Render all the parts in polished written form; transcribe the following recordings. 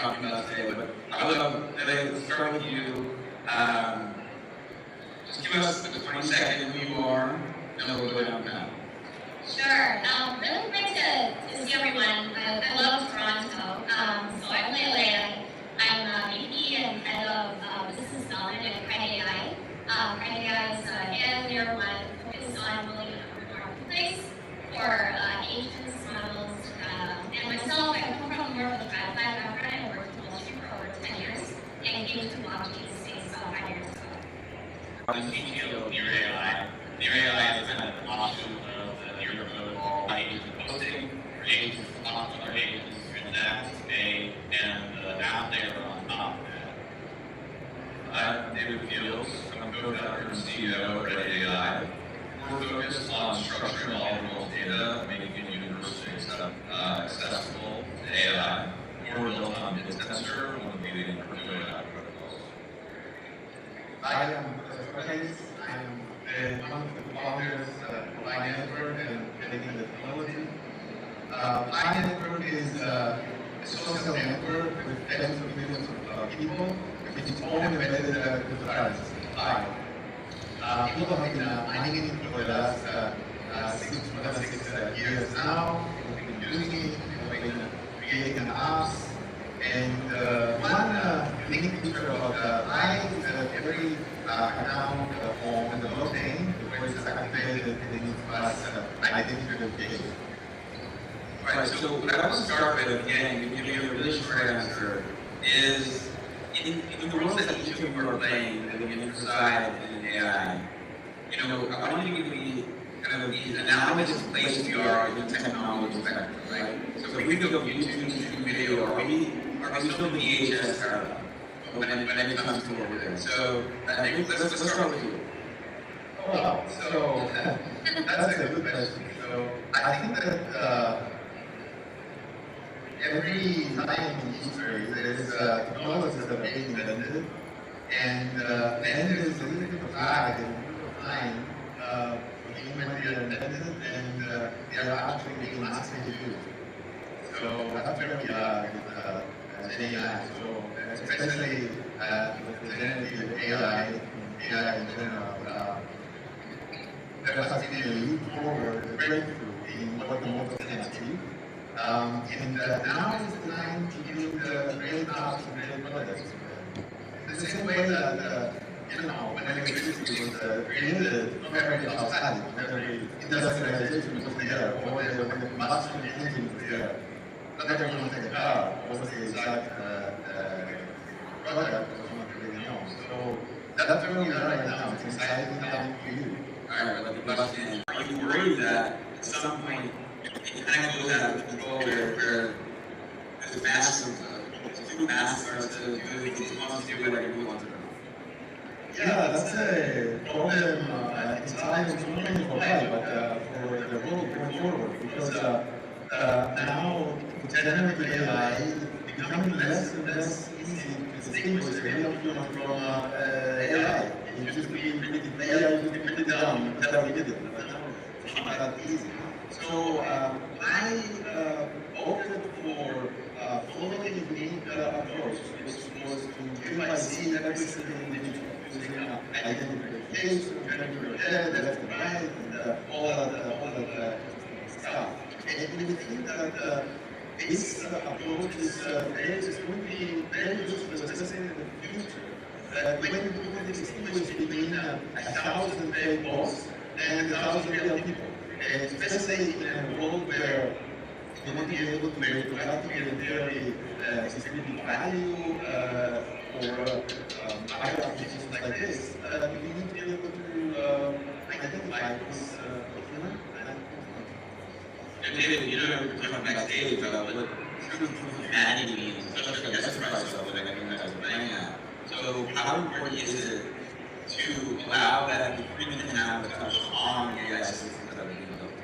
talking about today, but I would love to start with you. Just give us the 20-second who you are, and then we'll go down the path. Sure. Really great to see everyone. I love Toronto. So I'm Leila. I'm VP and head of business development at Credit AI. Credit AI is an year one focused on building a marketplace for agents, models, and myself. I come from more of a cloud background. I worked in Wall Street for over 10 years and came to blockchain space about 5 years ago. I'm the CTO of Near AI. Near AI is kind of an offshoot of the Near protocol, agent hosting, for agents to talk to other agents, transact, pay, and the app layer on top of that. I'm David Fields. I'm co-founder and CEO at Credit AI. We're focused on structuring all real data, making it universally accessible to AI. We're built on BitTensor, one of the leading crypto AI protocols. I am Nicolas. I'm one of the founders of Pi Network and creating the technology. Pi Network is a social network with tens of millions of people with its own embedded cryptocurrency, Pi. People have been mining it for the last 6 years now. We've been using it, we've been creating apps. And one unique feature about Pi is that every account on the blockchain, before it's activated, they need to pass identity verification. Right, so what I want to start with, again, to give you a really short answer, is in the world that each of you are playing, that we inside in AI, I want you to be kind of the analogous place we are in the technology spectrum, right? So if we go YouTube video, are we still the VHS era when it comes to what we're doing? So let's start with you. Oh, wow. So that's a good question. So I think that every time in history there is technologies that are being invented, and then there's a little bit of lag and a little bit of time between when they are invented and they are actually being massively used. So that's where we are with AI. So especially with the generative AI in general, there has been a leap forward, a breakthrough in what the models can achieve. And now is the time to build great apps and great products. In the same way that, when electricity was created, not every house had it, not every industrialization was there, or when the combustion engine was there. Not everyone had a car. What was the exact product was not really known. So that's where we are right now. It's an exciting time for you. All right, let me bust in. Are you worried that at some point it kind of goes out of control where this massive, too massive to do things it wants to do whatever you want to do? Yeah, that's a problem entirely not only for Pi, but for the world going forward. Because now generative AI is becoming less and less easy to distinguish the real human from AI. It used to be AI used to be pretty dumb, you could tell we did it, but now it's not that easy. So I opted for following a unique approach, which was to KYC every single individual using identity verification, tracking your head, left and right, and all that stuff. And we think that this approach is going to be very useful, especially in the future. When you distinguish between 1,000 fake bots and 1,000 real people, especially in a world where you want to be able to reproductively and fairly distribute value or other applications like this, you need to be able to identify who's human and who's not. David, coming backstage about what true humanity means, especially at the enterprise level that you guys are playing at. So how important is it to allow that the human can have a touch on the AI systems that are being built?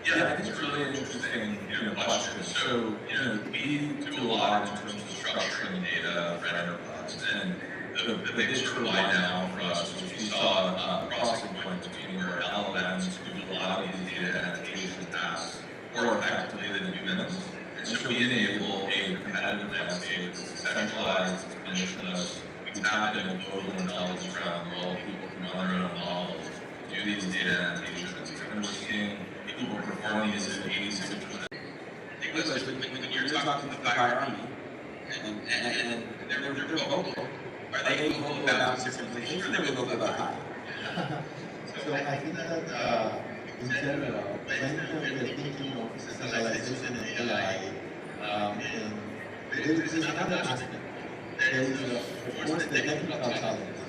Yeah, I think it's really an interesting question. So, we do a lot in terms of structuring data for enterprise, and the biggest hurdle right now for us is we saw a crossing point between where LLMs could do a lot of these data annotation tasks more effectively than humans. And so we enable a competitive competitive landscape, it's centralized, it's permissionless. We can tap into global intelligence around the world. People can run their own models, do these data annotations, and we're seeing people performing these at 86%. Nicolas, when you're talking to the Fire Army, and they're vocal, are they vocal about implementation, or are they vocal about high? So I think that in general, when we are thinking of centralization and AI, and there is another aspect. There is, of course, the technical challenges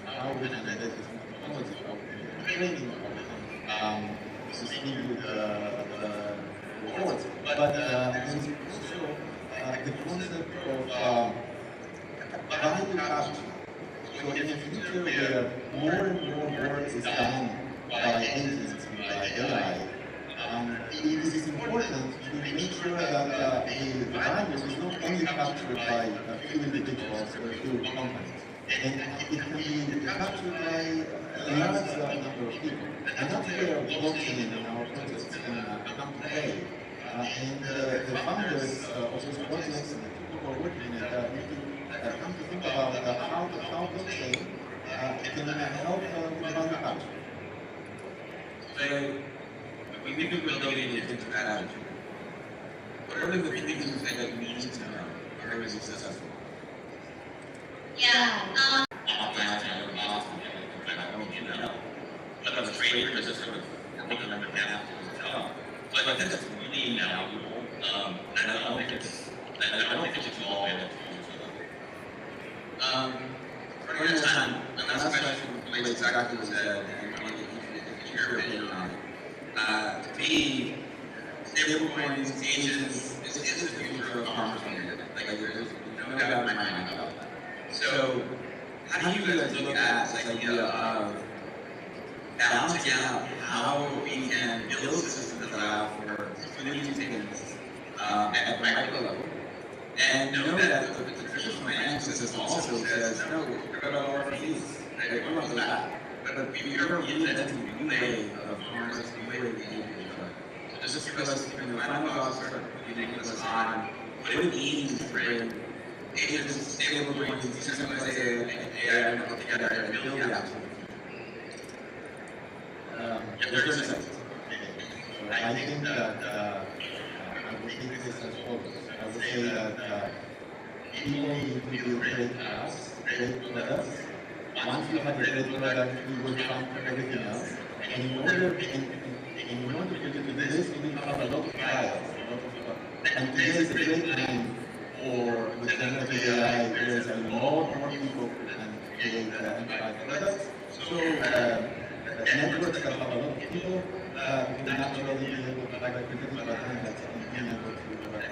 and how we can embed this technology, how we can training, how we can speak with reports. But there is also the concept of value capture. So in the future where more and more work is done by agents and by AI, it is important to make sure that the value is not only captured by a few individuals or a few companies, and it can be captured by a large number of people. And that's where blockchain and our projects can come to play. And the founders of those projects and the people who are working in it come to think about how blockchain can help with value capture. So, we think of building an agentic strategy. What are the things that we need to know in order to be successful? Yeah. But as a trader, you're just sort of looking at the path to the top. So I think that's really valuable. And I don't think it's all the way to Running out of time, my last question relates exactly what you said, and I want to get your opinion on it. To me, stablecoins, agents, this is the future of commerce on the internet. Like, there's no doubt in my mind about that. So, how do you guys look at this idea of balancing out how we can build systems that allow for doing these things at the micro level, and know that the traditional financial system also says, no, what about our fees? Right? What about that? But we are reinventing a new way of commerce, a new way of behavior. So just give us, the final thoughts are giving us on what it means to bring agents, stablecoins, decentralized AI together and build the apps. There's 30 seconds. So I think that I would take this as follows. I would say that people need to build great apps, great products. Once you have a great product, you will fund everything else. And in order to do this, you need to have a lot of trials. And today is a great time for the generative AI. There is a lot more people who can create enterprise products. So networks that have a lot of people will naturally be able to have a competitive advantage in being able to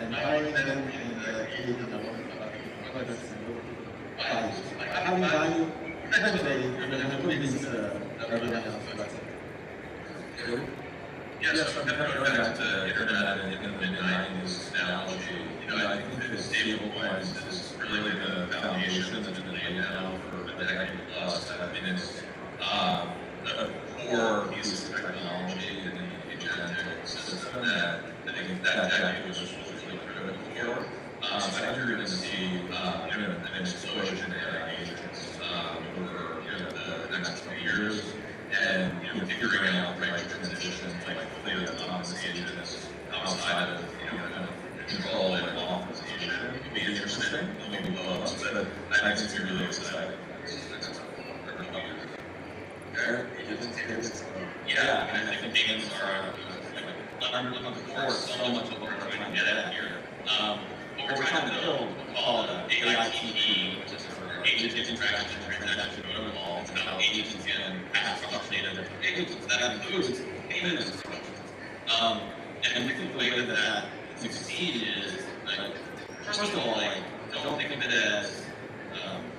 empowering them and creating a lot of products and values. Having value, eventually, we're going to convince everyone else about it. Yes, so going back to internet in the mid-90s analogy, I think that stablecoins is really the foundation that's been laid down for a decade plus. I mean, it's a core piece of technology in the agentic system that I think that decade was really critical for. So I think you're going to see an explosion in AI agents over the next few years. And figuring out the right transition to fully autonomous agents outside of kind of control and optimization would be interesting. Maybe blow up, but I think it's really exciting. Yeah, and I think agents are under the core so much of what we're trying to get at here. What we're trying to build, we call it AITP, which is for agent interaction transaction protocol, and how agents can pass trust data to agents. That includes payment instructions. And we think the way that we succeed is, first of all, don't think of it as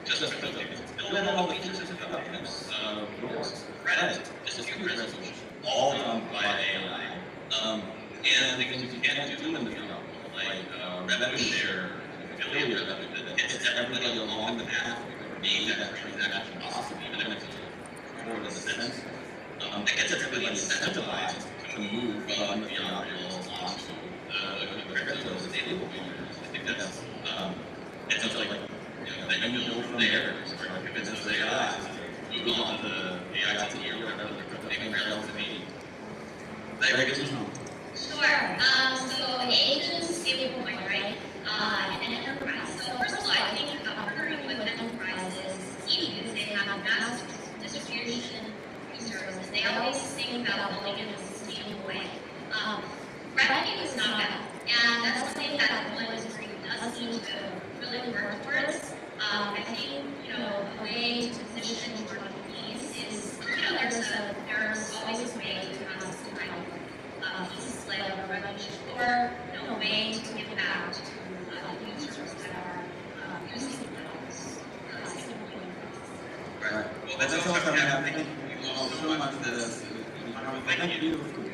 just because build in all the features of payments, rewards, credit, dispute resolution, all done by AI. And the things you can't do in the field, like revenue share, affiliate revenue, that hits everybody along the path for being that transaction possible, even if it's more than a sense. That gets everybody incentivized to move from the fiat rails onto the crypto, the stable coins. I think that's But that's all I'm going to have. Thank you all so much for this. Thank you.